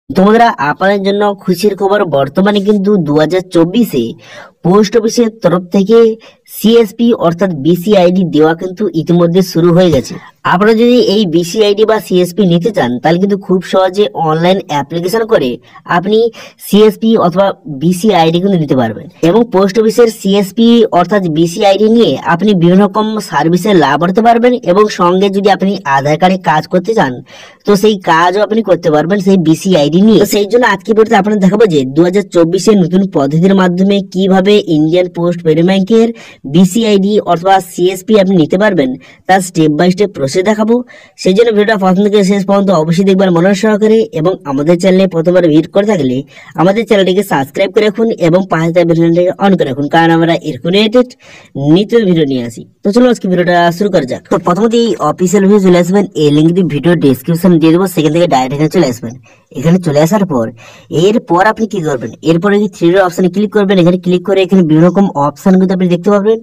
তোমরা আপনাদের জন্য খুশির খবর, বর্তমানে কিন্তু 2024-এ পোস্ট অফিসের তরফ থেকে সিএসপি অর্থাৎ বিসিআইডি দেওয়া কিন্তু ইতিমধ্যে শুরু হয়ে গেছে। আপনারা যদি এই বিসিআইডি বা সিএসপি নিতে চান তাহলে কিন্তু খুব সহজে অনলাইন অ্যাপ্লিকেশন করে আপনি সিএসপি অথবা বিসিআইডি কিন্তু নিতে পারবেন। এবং পোস্ট অফিসের সিএসপি অর্থাৎ বিসিআইডি নিয়ে আপনি বিভিন্ন রকম সার্ভিসের লাভ করতে পারবেন এবং সঙ্গে যদি আপনি আধার কার্ডে কাজ করতে চান তো সেই কাজও আপনি করতে পারবেন সেই বিসিআইডি নিয়ে। সেই জন্য আজকে ভিডিওতে আপনাদের দেখাবো যে 2024-এর নতুন পদ্ধতির মাধ্যমে কিভাবে ইন্ডিয়ান পোস্ট পেমেন্ট ব্যাংকের বিসিআইডি অথবা সিএসপি আপনি নিতে পারবেন তার স্টেপ বাই স্টেপ প্রসেস দেখাবো। সেই জন্য ভিডিওটা প্রথম থেকে শেষ পর্যন্ত অবশ্যই দেখবার মনোযোগ সহকারে, এবং আমাদের চ্যানেলে প্রথমবার ভিজিট করে থাকলে আমাদের চ্যানেলটিকে সাবস্ক্রাইব করে রাখুন এবং পাশে থাকা বেল আইকনটিকে অন করে রাখুন, কারণ আমরা এরকম রিলেটেড নিত্য ভিডিও নিয়ে আসি। তো চলো আজকে ভিডিওটা শুরু করা যাক। তো প্রথমত এই অফিসিয়াল ভিডিও চলে আসবেন, এই লিঙ্কটি ভিডিও ডেসক্রিপশন দিয়ে দেবো, সেখান থেকে ডাইরেক্ট এখানে চলে আসবেন। এখানে চলে আসার পর এরপর আপনি কি করবেন, এরপরে থ্রি ডট অপশনে ক্লিক করবেন। এখানে ক্লিক করে এখানে বিভিন্ন রকম অপশন কিন্তু আপনি দেখতে পাবেন।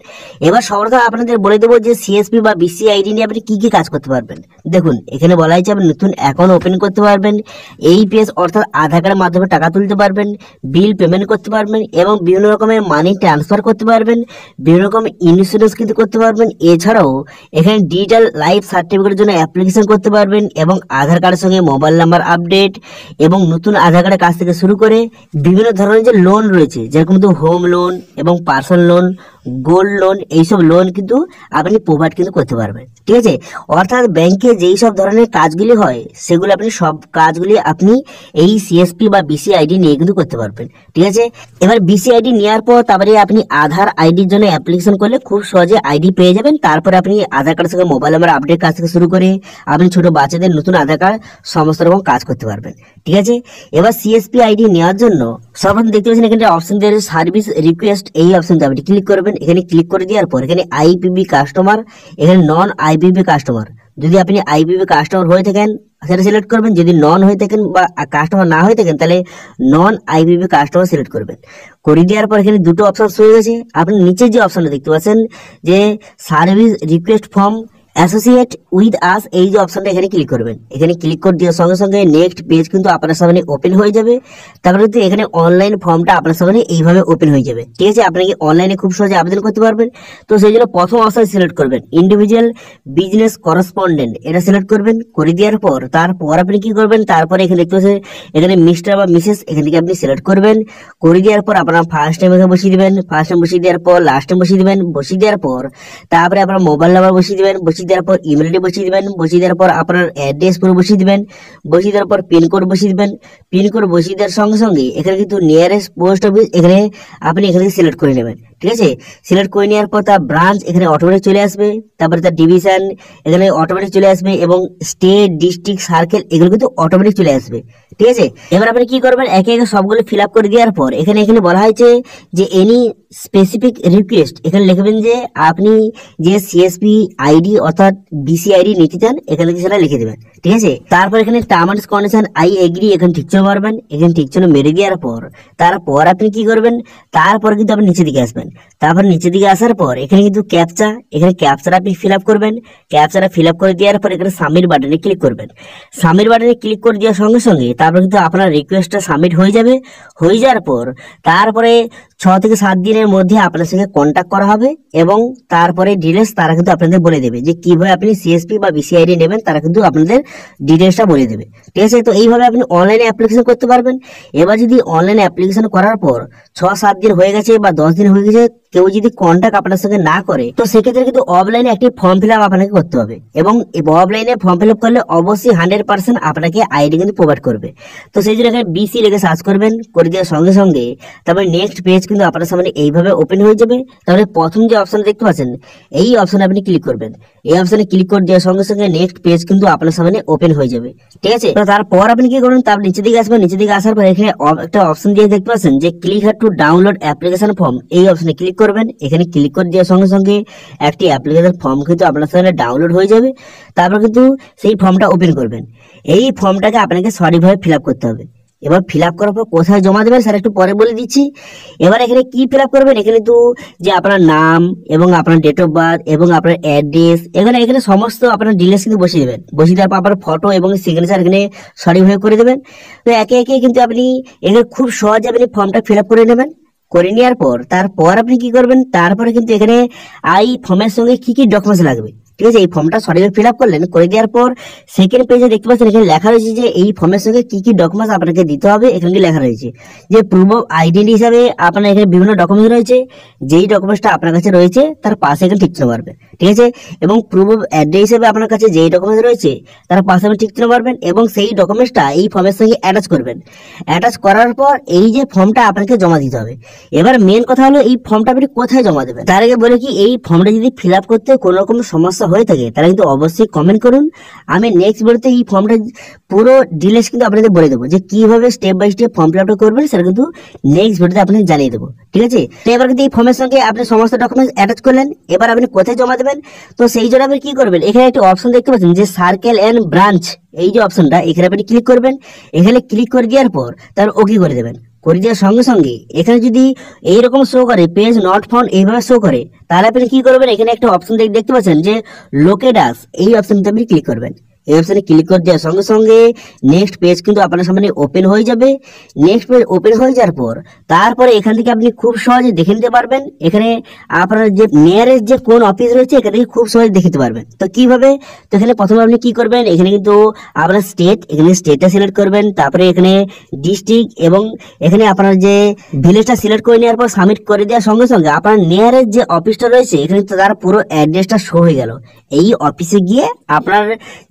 এবার সর্বপ্রথম আপনাদের বলে দেবো যে সিএসপি বা বিসিআইডি নিয়ে আপনি কি কি কাজ করতে পারবেন। দেখুন এখানে বলা হয়েছে আপনি নতুন অ্যাকাউন্ট ওপেন করতে পারবেন, এইপিএস অর্থাৎ আধার কার্ডের মাধ্যমে টাকা তুলতে পারবেন, বিল পেমেন্ট করতে পারবেন এবং বিভিন্ন রকমের মানি ট্রান্সফার করতে পারবেন, বিভিন্ন রকম ইন্স্যুরেন্স কিন্তু করতে পারবেন। এছাড়াও এখানে ডিজিটাল লাইফ সার্টিফিকেটের জন্য অ্যাপ্লিকেশন করতে পারবেন এবং আধার কার্ডের সঙ্গে মোবাইল নাম্বার আপডেট এবং নতুন আধার কার্ডের কাছ থেকে শুরু করে বিভিন্ন ধরনের যে লোন রয়েছে, যেরকম তো হোম লোন এবং পার্সোনাল লোন, গোল্ড লোন, এইসব লোন কিন্তু আপনি প্রোভাইড কিন্তু করতে পারবেন। ঠিক আছে, অর্থাৎ ব্যাংকে যেই সব ধরনের কাজগুলি হয় সেগুলো আপনি সব কাজগুলি আপনি এই সিএসপি বা বিসিআইডি নিয়ে কিন্তু করতে পারবেন। ঠিক আছে, এবার বিসিআইডি নেওয়ার পর তারপরে আপনি আধার আইডির জন্য অ্যাপ্লিকেশন করলে খুব সহজে আইডি পেয়ে যাবেন। তারপরে আপনি আধার কার্ডের সঙ্গে মোবাইল নাম্বার আপডেট কাজ থেকে শুরু করে আপনি ছোট বাচ্চাদের নতুন আধার কার্ড সমস্ত রকম কাজ করতে পারবেন। ঠিক আছে, এবার সিএসপি আইডি নেওয়ার জন্য সর্বপ্রথম দেখতে পাচ্ছেন এখানে অপশন দেওয়া আছে সার্ভিস রিকোয়েস্ট, এই অপশনটা আপনি ক্লিক করবেন। এখানে ক্লিক করে দেওয়ার পর এখানে আইপিবি কাস্টমার, এখানে নন আইপিবি কাস্টমার, যদি আপনি আইপিবি কাস্টমার হয়ে থাকেন সেটা সিলেক্ট করবেন, যদি নন হয়ে থাকেন বা কাস্টমার না হয়ে থাকেন তাহলে নন আইপিবি কাস্টমার সিলেক্ট করবেন। করে দেওয়ার পর এখানে দুটো অপশন হয়ে গেছে। আপনি নিচে যে অপশনটা দেখতে পাচ্ছেন যে service request form associate with us, এই যে অপশনটা এখানে ক্লিক করবেন। এখানে ক্লিক করে দেওয়ার সঙ্গে সঙ্গে নেক্সট পেজ কিন্তু আপনার সামনে ওপেন হয়ে যাবে। তারপরে কিন্তু এখানে অনলাইন ফর্মটা আপনার সামনে এইভাবে ওপেন হয়ে যাবে। ঠিক আছে, আপনাকে অনলাইনে খুব সহজে আবেদন করতে পারবেন। তো সেই জন্য প্রথম অপশন সিলেক্ট করবেন ইন্ডিভিজুয়াল বিজনেস করেসপন্ডেন্ট, এটা সিলেক্ট করবেন। করে দেওয়ার পর তারপর আপনি কি করবেন, তারপরে এখানে দেখতে পাচ্ছেন এখানে মিস্টার বা মিসেস, এখান থেকে আপনি সিলেক্ট করবেন। করে দেওয়ার পর আপনার ফার্স্ট টাইম এখানে বসিয়ে দিবেন, ফার্স্ট টাইম বসিয়ে দেওয়ার পর লাস্ট টাইম বসিয়ে দিবেন। বসিয়ে দেওয়ার পর তারপরে আপনার মোবাইল নাম্বার বসিয়ে দিবেন, বসিয়ে দেওয়ার পর ইমেল আইডি বসিয়ে দিবেন, বসিয়ে দেওয়ার পর আপনার অ্যাড্রেস পুরো বসিয়ে দিবেন, বসিয়ে দেওয়ার পর পিনকোড বসিয়ে দিবেন। পিনকোড বসিয়ে দেওয়ার সঙ্গে সঙ্গে এখানে কিন্তু নিয়ারেস্ট পোস্ট অফিস এখানে আপনি এখান থেকে সিলেক্ট করে নেবেন। ঠিক আছে, সিলেক্ট করে নেওয়ার পর তার ব্রাঞ্চ এখানে অটোমেটিক চলে আসবে, তারপরে তার ডিভিশন এখানে অটোমেটিক চলে আসবে এবং স্টেট, ডিস্ট্রিক্ট, সার্কেল এগুলো কিন্তু অটোমেটিক চলে আসবে। ঠিক আছে, এবার আপনি কি করবেন, একে একে সবগুলো ফিল আপ করে দেওয়ার পর এখানে এখানে বলা হয়েছে যে এনি স্পেসিফিক রিকোয়েস্ট, এখানে লিখবেন যে আপনি যে সিএসপি আইডি অর্থাৎ বিসিআইডি নিতে চান, এখানে সেটা লিখে দেবেন। ঠিক আছে, তারপর এখানে term and condition I agree, এখানে ঠিক চিহ্ন মারবেন। এখানে ঠিক চিহ্ন মেরে দেওয়ার পর তারপর আপনি কি করবেন, তারপর কিন্তু আপনি নিচের দিকে আসবেন। তারপর নিচের দিকে আসার পর এখানে কিন্তু ক্যাপচা, এখানে ক্যাপচাটা আপনি ফিল আপ করবেন। ক্যাপচাটা ফিল আপ করে দেওয়ার পর এখানে সাবমিট বাটনে ক্লিক করবেন। সাবমিট বাটনে ক্লিক করে দেওয়ার সঙ্গে সঙ্গে তারপর কিন্তু আপনার রিকোয়েস্টটা সাবমিট হয়ে যাবে। হয়ে যাওয়ার পর তারপরে 6 থেকে 7 দিনের মধ্যে আপনার সঙ্গে কন্ট্যাক্ট করা হবে এবং তারপরে ডিটেলস তারা কিন্তু আপনাদের বলে দেবে যে কিভাবে আপনি সিএসপি বা বিসিআইডি নেবেন, তারা কিন্তু আপনাদের ডিটেলসটা বলে দেবে। ঠিক আছে, তো এইভাবে আপনি অনলাইনে অ্যাপ্লিকেশন করতে পারবেন। এবার যদি অনলাইনে অ্যাপ্লিকেশন করার পর 6-7 দিন হয়ে গেছে বা 10 দিন হয়ে গেছে, কেউ যদি কন্ট্যাক্ট আপনার সঙ্গে না করে তো সেক্ষেত্রে কিন্তু অফলাইনে একটি ফর্ম ফিল আপ আপনাকে করতে হবে এবং অফলাইনে ফর্ম ফিল আপ করলে অবশ্যই 100% আপনাকে আইডি কিন্তু প্রোভাইড করবে। তো সেই জন্য এখানে বিসি লিখে সার্চ করবেন, করে দেওয়ার সঙ্গে সঙ্গে তারপরে নেক্সট পেজ কিন্তু আপনার সামনে এইভাবে ওপেন হয়ে যাবে। তাহলে প্রথম যে অপশন দেখতে পাচ্ছেন এই অপশনে আপনি ক্লিক করবেন। এই অপশনে ক্লিক করে দেওয়ার সঙ্গে সঙ্গে নেক্সট পেজ কিন্তু আপনার সামনে ওপেন হয়ে যাবে। ঠিক আছে, তো তারপর আপনি কি করবেন, তার নিচে দিকে আসবেন। নিচে দিকে আসার পর এখানে একটা অপশন দিয়ে দেখতে পাচ্ছেন যে click here to download application form, এই অপশনে ক্লিক করবেন। এখানে ক্লিক করে দেওয়ার সঙ্গে সঙ্গে একটি অ্যাপ্লিকেশন ফর্ম কিন্তু আপনার সামনে ডাউনলোড হয়ে যাবে। তারপর কিন্তু সেই ফর্মটা ওপেন করবেন। এই ফর্মটাকে আপনাকে সঠিকভাবে ফিল আপ করতে হবে এবার ফিল আপ করার পর কোথায় জমা দেবেন স্যার একটু পরে বলে দিচ্ছি। এবার এখানে কি ফিল আপ করবেন, এখানে তো যে আপনার নাম এবং আপনার ডেট অফ বার্থ এবং আপনার অ্যাড্রেস, এখানে এখানে সমস্ত আপনার ডিটেলস কিন্তু বসিয়ে দেবেন। বসিয়ে দেওয়ার পর আপনার ফটো এবং সিগনেচার এখানে সঠিকভাবে করে দেবেন। তো একে একে কিন্তু আপনি এখানে খুব সহজে আপনি ফর্মটা ফিল আপ করে নেবেন। করে নেওয়ার পর তারপর আপনি কি করবেন, তারপরে কিন্তু এখানে আই ফর্মের সঙ্গে কি কি ডকুমেন্টস লাগবে, ঠিক আছে, এই ফর্মটা সঠিকভাবে ফিল আপ করলেন। করে দেওয়ার পর সেকেন্ড পেজে দেখতে পাচ্ছেন এখানে লেখা রয়েছে যে এই ফর্মের সঙ্গে কি কি ডকুমেন্টস আপনাকে দিতে হবে। এখানে কি লেখা রয়েছে যে প্রুফ অফ আইডেন্টি হিসাবে আপনার এখানে বিভিন্ন ডকুমেন্টস রয়েছে, যেই ডকুমেন্টসটা আপনার কাছে রয়েছে তার পাশে এখানে টিক চিহ্ন মারবেন, ঠিক আছে। এবং প্রুফ অফ অ্যাড্রেস হিসেবে আপনার কাছে যেই ডকুমেন্টস রয়েছে তার পাশে আপনি টিক চিহ্ন মারবেন এবং সেই ডকুমেন্টসটা এই ফর্মের সঙ্গে অ্যাটাচ করবেন। অ্যাটাচ করার পর এই যে ফর্মটা আপনাকে জমা দিতে হবে। এবার মেন কথা হলো এই ফর্মটা আপনি কোথায় জমা দেবেন। তার আগে বলে কি, এই ফর্মটা যদি ফিল আপ করতে কোনো রকম সমস্যা হয়ে থাকে তাহলে কিন্তু অবশ্যই কমেন্ট করুন। আমি নেক্সট ভিডিওতে এই ফর্মটা পুরো ডিটেইলস কিন্তু আপনাদের বলে দেবো যে কিভাবে step by step form fill আপটা করবেন, সেটা কিন্তু নেক্সট ভিডিওতে আপনাকে জানিয়ে দেবো, ঠিক আছে। তো এবার কিন্তু এই ফর্মের সঙ্গে আপনি সমস্ত ডকুমেন্টস অ্যাটাচ করলেন। এবার আপনি কোথায় জমা দেবেন, তো সেই জন্য আপনি কি করবেন, এখানে একটা অপশন দেখতে পাচ্ছেন যে সার্কেল এন্ড ব্রাঞ্চ, এই যে অপশনটা এখানে আপনি ক্লিক করবেন। এখানে ক্লিক করে দেওয়ার পর তার ওকে করে দেবেন। করে দেওয়ার সঙ্গে সঙ্গে এখানে যদি এইরকম শো করে পেজ নট ফাউন্ড এইভাবে শো করে, তাহলে আপনি কি করবেন, এখানে একটা অপশন দেখতে পাচ্ছেন যে লোকেট আস, এই অপশনটা আপনি ক্লিক করবেন। এই অপশনে ক্লিক করে দেওয়ার সঙ্গে সঙ্গে নেক্সট পেজ কিন্তু আপনার সামনে ওপেন হয়ে যাবে। নেক্সট পেজ ওপেন হয়ে যাওয়ার পর তারপরে এখান থেকে আপনি খুব সহজে দেখে নিতে পারবেন এখানে আপনার যে নিয়ারেস্ট যে কোন অফিস রয়েছে এখান থেকে খুব সহজে দেখে নিতে পারবেন। তো কিভাবে, তো এখানে প্রথমে আপনি কি করবেন, এখানে কিন্তু আপনার স্টেট, এখানে স্টেটটা সিলেক্ট করবেন। তারপরে এখানে ডিস্ট্রিক্ট এবং এখানে আপনার যে ভিলেজটা সিলেক্ট করে নেওয়ার পর সাবমিট করে দেওয়ার সঙ্গে সঙ্গে আপনার নিয়ারেস্ট যে অফিসটা রয়েছে এখানে তো তার পুরো অ্যাড্রেসটা শো হয়ে গেল। এই অফিসে গিয়ে আপনার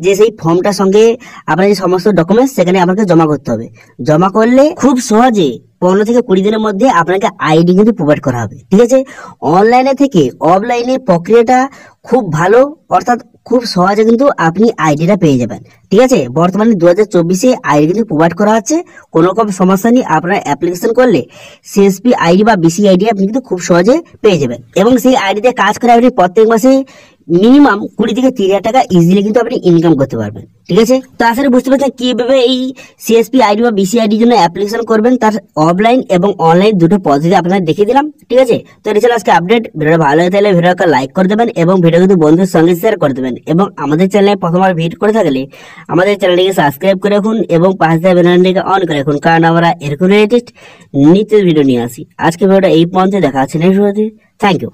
যে সেই ফর্মটার সঙ্গে আপনার যে সমস্ত ডকুমেন্টস সেখানে আপনাকে জমা করতে হবে। জমা করলে খুব সহজে 15 থেকে 20 দিনের মধ্যে আপনাকে আইডি কিন্তু প্রোভাইড করা হবে, ঠিক আছে। অনলাইনে থেকে অফলাইনে প্রক্রিয়াটা খুব ভালো, অর্থাৎ খুব সহজে কিন্তু আপনি আইডিটা পেয়ে যাবেন, ঠিক আছে। বর্তমানে 2024-এ আইডি কিন্তু প্রোভাইড করা হচ্ছে, কোনো রকম সমস্যা নেই। আপনার অ্যাপ্লিকেশন করলে সিএসপি আইডি বা বিসি আইডি আপনি কিন্তু খুব সহজে পেয়ে যাবেন এবং সেই আইডিতে কাজ করে আপনি প্রত্যেক মাসে মিনিমাম 20 থেকে 30 টাকা ইজিলি কিন্তু আপনি ইনকাম করতে পারবেন, ঠিক আছে। তো আসলে বুঝতে পারছেন কিভাবে এই সিএসপি আইডি বা বিসি আইডির জন্য অ্যাপ্লিকেশন করবেন, তার অফলাইন এবং অনলাইন দুটো পদ্ধতি আপনাদের দেখিয়ে দিলাম, ঠিক আছে। তো এটা ছিল আজকে আপডেট। ভিডিওটা ভালো লাগে তাহলে ভিডিওকে লাইক করে দেবেন এবং ভিডিও কিন্তু বন্ধুদের সঙ্গে শেয়ার করে দেবেন এবং আমাদের চ্যানেলে প্রথমবার ভিজিট করে থাকলে আমাদের চ্যানেলটিকে সাবস্ক্রাইব করে রাখুন এবং পাশে থাকা বেল আইকনটিকে অন করে রাখুন, কারণ আমরা এরকম রিলেটেড নিত্য ভিডিও নিয়ে আসি। আজকে ভিডিওটা এই পর্যন্ত, দেখা হচ্ছে নেক্সট ভিডিওতে। Thank you.